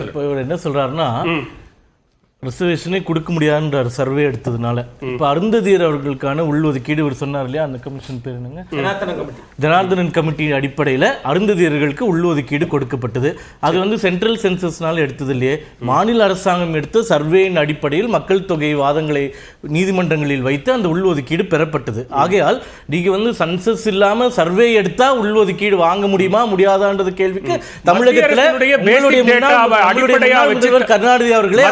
இப்போ இவர் என்ன சொல்றாருன்னா ரிசர்வேஷனே கொடுக்க முடியாதுன்ற சர்வே எடுத்ததுனால இப்ப அருந்ததியர் அவர்களுக்கான உள்ஒதுக்கீடு இவர் சொன்னார் இல்லையா, அந்த கமிஷன் பேர் என்னங்க, ஜனார்தனன் கமிட்டி அடிப்படையில் அருந்ததியர்களுக்கு உள்ஒதுக்கீடு கொடுக்கப்பட்டது. அது வந்து சென்ட்ரல் சென்சஸ்னால எடுத்தது இல்லையே, மாநில அரசாங்கம் எடுத்த சர்வேயின் அடிப்படையில் மக்கள் தொகை வாதங்களை நீதிமன்றங்களில் வைத்து அந்த உள்ஒதுக்கீடு பெறப்பட்டது. ஆகையால் நீங்க வந்து சென்சஸ் இல்லாம சர்வே எடுத்தா உள்ஒதுக்கீடு வாங்க முடியுமா முடியாதான்றது கேள்விக்கு தமிழகத்தில் கருணாநிதி அவர்களே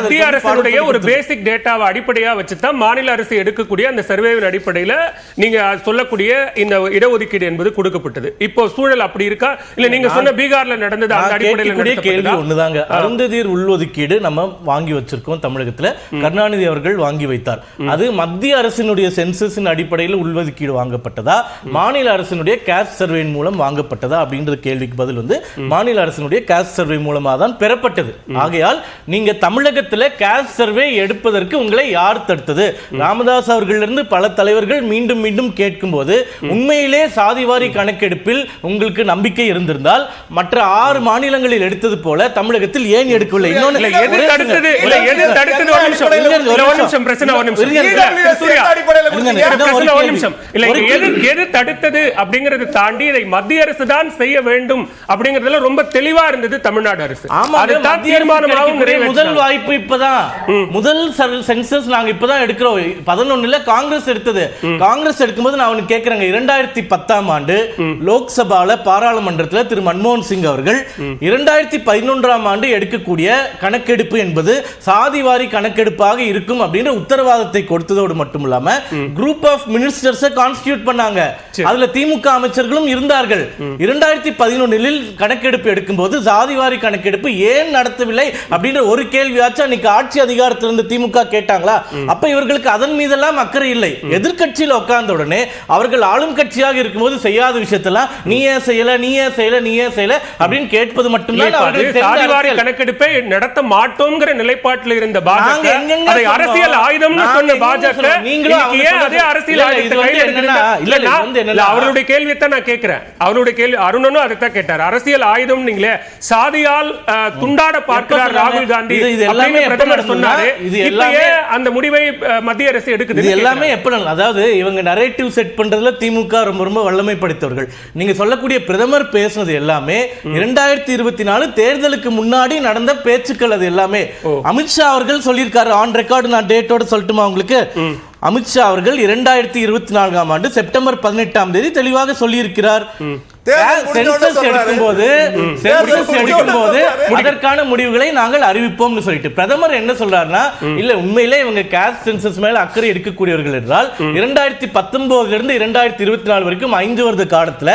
ஒரு பேசிக் டேட்டாவை அடிப்படையா வச்சுதான் மாநில அரசு எடுக்கக்கூடிய அந்த சர்வேவின் அடிப்படையில் நீங்க சொல்லக்கூடிய இந்த இடஒதுக்கீடு என்பது கொடுக்கப்பட்டது. இப்போ சூழல் அப்படி இருக்கா இல்ல நீங்க சொன்ன பீகார்ல நடந்தது அந்த அடிப்படையில்? கேள்வி ஒண்ணுதாங்க, அருந்ததியர் உள்ஒதுக்கீடு நம்ம வாங்கி வச்சிருக்கோம் தமிழகத்துல, கருணாநிதி அவர்கள் வாங்கி வைத்தார். அது மத்திய அரசினுடைய சென்சஸின் அடிப்படையில் உள்ஒதுக்கீடு வாங்கப்பட்டதா மாநில அரசினுடைய கேஸ்ட் சர்வேயின் மூலம் வாங்கப்பட்டதா அப்படின்ற கேள்விக்கு பதில் வந்து மாநில அரசினுடைய கேஸ்ட் சர்வே மூலமா தான் பெறப்பட்டது. ஆகையால் நீங்க தமிழகத்துல கேஸ்ட் சர்வே எடுப்பதற்கு உங்களை யார் தடுத்தது? ராமதாஸ் அவர்களிலிருந்து பல தலைவர்கள் மீண்டும் மீண்டும் கேட்கும் போது உண்மையிலே சாதிவாரி கணக்கெடுப்பில் உங்களுக்கு நம்பிக்கை இருந்திருந்தால் மற்ற 6 மாநிலங்களில் எடுத்தது போல தமிழகத்தில் ஏன் எடுக்கவில்லை? எது தடுத்தது அப்படிங்கறது தாண்டி இதை மத்திய அரசு தான் செய்ய வேண்டும் அப்படிங்கறதுல ரொம்ப தெளிவா இருந்தது தமிழ்நாடு அரசு. முதல் வாய்ப்பு இப்பதான், முதல் சென்சஸ் நாங்க இப்பதான் எடுக்கிறோம். 11ல காங்கிரஸ் எடுத்தது. காங்கிரஸ் எடுக்கும்போது நான் அவனுக்கு கேட்கிறேங்க, 2010ஆம் ஆண்டு லோக்சபால பாராளுமன்றத்தில் திரு மன்மோகன் சிங் அவர்கள் 2011ஆம் ஆண்டு எடுக்கக்கூடிய கணக்கெடுப்பு என்பது சாதிவாரி கணக்கெடுப்பாக இருக்கும் அப்படின்ற உத்தரவாதத்தை கொடுத்ததோடு மட்டும் இல்லாம குரூப் ஆஃப் மினிஸ்டர்ஸ் கான்ஸ்டிடியூட் பண்ணாங்க. அதுல திமுக அமைச்சர்களும் இருந்தார்கள். 2011இல் கணக்கெடுப்பு எடுக்கும்போது சாதிவாரி கணக்கெடுப்பு ஏன் நடத்தவில்லை அப்படின்ற ஒரு கேள்வியாச்சும் அன்னைக்கு ஆட்சி அதிகாரத்திலிருந்து திமுக கேட்டாங்களா? அப்ப இவர்களுக்கு அதன் மீதெல்லாம் அக்கறை இல்லை. எதிர்க்கட்சியில் உட்கார்ந்த உடனே அவர்கள் ஆளும் கட்சியாக இருக்கும்போது செய்யாத விஷயத்தெல்லாம் நீயே செய்யல நீயே செய்யல நீயே செய்யல அப்படின்னு கேட்பது மட்டும்தான். சாதிவாரி கணக்கெடுப்பை நடத்த மாட்டோம்ங்கிற நிலைப்பாட்டில் இருந்த பாஜக, அதை அரசியல் ஆயுதம்னு சொன்ன பாஜக, நீங்களும் ஏன் அதே அரசியல் ஆயுதத்தை கையில் எடுக்கிறீங்க? அவருடைய கேள்வியைத்தான் நான் கேட்கிறேன். அவருடைய கேள்வி அருணனும் அதை தான் கேட்டார். அரசியல் ஆயுதம் நீங்களே சாதியால் துண்டாட பார்க்கிறார் ராகுல் காந்தி பிரதமர் சொன்னாரு. இது எல்லாமே அந்த முடிவை மத்திய அரசு எடுக்குது. இது எல்லாமே எப்ப, அதாவது இவங்க நரேட்டிவ் செட் பண்றதுல திமுக ரொம்ப ரொம்ப வல்லமை படைத்தவர்கள். நீங்க சொல்லக்கூடிய பிரதமர் பேசுனது எல்லாமே 2024 தேர்தலுக்கு முன்னாடி நடந்த பேச்சுக்கள். அது எல்லாமே அமித்ஷா அவர்கள் சொல்லியிருக்காரு. ஆன் ரெக்கார்டு நான் டேட்டோட சொல்லட்டுமா உங்களுக்கு? அமித்ஷா அவர்கள் 2024ஆம் ஆண்டு செப்டம்பர் 18ஆம் தேதி தெளிவாக சொல்லியிருக்கிறார், அதற்கான முடிவுகளை நாங்கள் அறிவிப்போம் சொல்லிட்டு. பிரதமர் என்ன சொல்றாருன்னா, இல்ல உண்மையிலே இவங்க கேஸ்ட் சென்சஸ் மேல அக்கறை எடுக்கக்கூடியவர்கள் என்றால் 2019 இருந்து 2024 வரைக்கும் 5 வருட காலத்துல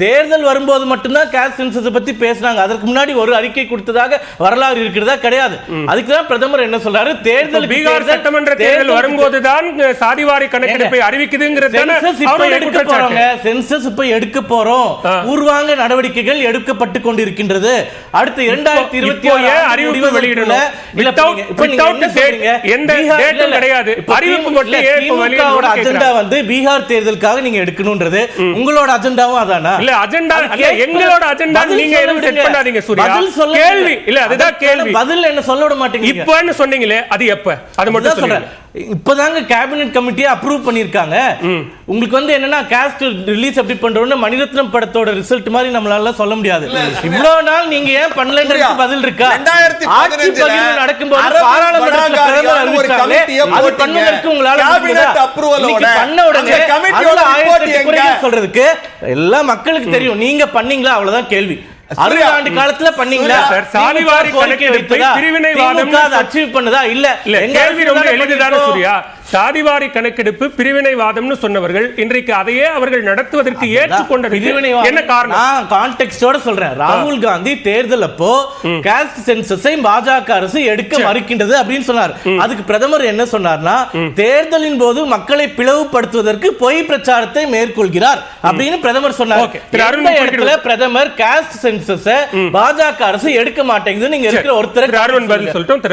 தேர்தல் வரும்போது மட்டும்தான் கேஸ்ட் சென்சஸ் பத்தி பேசினாங்க. அதற்கு முன்னாடி ஒரு அறிக்கை கொடுத்ததாக வரலாறு இருக்கிறதா? கிடையாது. அதுக்குதான் பிரதமர் என்ன சொல்றாரு, தேர்தல் பீகார் சட்டமன்ற தேர்தல் வரும்போதுதான் சாதிவாரி கணக்கெடுப்பை அறிவிக்குதுங்கிறது. சென்சஸ் இப்ப எடுக்க போறோம், பூர்வாங்க நடவடிக்கைகள் எடுக்கப்பட்டு கொண்டிருக்கின்றது. அடுத்து 2026 அறிவிப்பு வெளியிடணும். அஜெண்டா வந்து பீகார் தேர்தலுக்காக நீங்க எடுக்கணும்ன்றது உங்களோட அஜெண்டாவும் அதானா? இல்ல அஜெண்டா எங்களோட அஜெண்டா நீங்க எதுவும் செட் பண்ணாதீங்க சூர்யா. கேள்வி இல்ல, அதுதான் கேள்வி. பதில் என்ன சொல்ல விட மாட்டீங்க. இப்பன்னு சொன்னீங்களே, அது எப்ப? அது மட்டும் சொல்றேன். இப்பதாங்க கேபினெட் கமிட்டியை அப்ரூவ் பண்ணிருக்காங்க. உங்களுக்கு வந்து என்னன்னா காஸ்ட் ரிலீஸ் எப்படி பண்றோம்னு மணிரத்னம் படத்தோட ரிசல்ட் மாதிரி நம்மளால சொல்ல முடியாது. இவ்வளவு நாள் நீங்க ஏன் பண்ணலன்றது பதில் இருக்கா? ஆட்சி பகிர்வு நடக்கும்போது பாராளுமன்றத்தில் பிரதமர் அறிவிச்சாலே அது பண்ணுவதற்கு உங்களால கேபினெட் அப்ரூவலோட பண்ண உடனே கமிட்டியோட ரிப்போர்ட் சொல்றதுக்கு எல்லா மக்களுக்கு தெரியும். நீங்க பண்ணீங்களா? அவ்வளவுதான் கேள்வி. 60 ஆண்டு காலத்துல பண்ணீங்களா? சாதிவாரி கணக்கெடுப்பை பிரிவினைவாதம் அச்சீவ் பண்ணதா? இல்ல. கேள்வி ரொம்ப எளிதான சூர்யா. சாதிவாரி கணக்கெடுப்பு பிரிவினைவாதம்னு சொன்னவர்கள் இன்றைக்கு அதையே அவர்கள் நடத்துவதற்கு ஏற்றுக்கொண்டது என்ன காரணம்? கான்டெக்ஸ்டோட சொல்றேன். ராகுல் காந்தி தேர்தல் அப்போ காஸ்ட் சென்சஸை பாஜக அரசு எடுக்க மறுக்கின்றது அப்படின்னு சொன்னார். அதுக்கு பிரதமர் என்ன சொன்னார்னா, தேர்தலின் போது மக்களை பிளவுபடுத்துவதற்கு பொய் பிரச்சாரத்தை மேற்கொள்கிறார் அப்படின்னு பிரதமர் சொன்னார். பிரதமர் காஸ்ட் சென்சஸ் பாஜக அரசு எடுக்க மாட்டேங்குது, நீங்க இருக்கிற ஒருத்தர் சொல்லிட்டோம்.